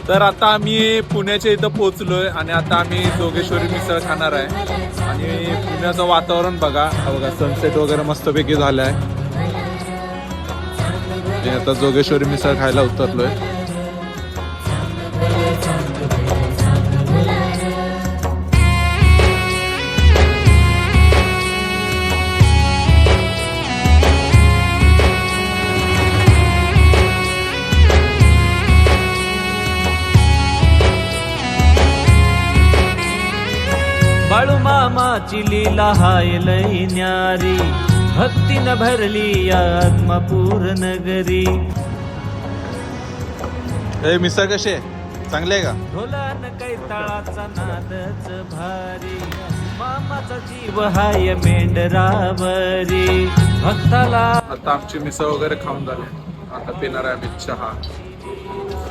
तर आता आम्ही पुण्याच्या इथं पोहोचलोय आणि आता आम्ही जोगेश्वरी मिसळ खाणार आहे. आणि पुण्याचं वातावरण बघा सनसेट वगैरे मस्तपैकी झालाय. आता जोगेश्वरी मिसळ खायला उतरलोय. बाळू मामाची लीला हाय लई न्यारी, भक्तीनं भरली या आत्मापूर नगरी. हे मिसळ कशी आहे, चांगली आहे का? ढोलान कैताळाचा नादच भारी, मामाचा जीव हाय मेंढरावरी. भक्ताला आता आमची मिसळ वगैरे खाऊन झाले. आता पिणार आहे आम्ही चहा.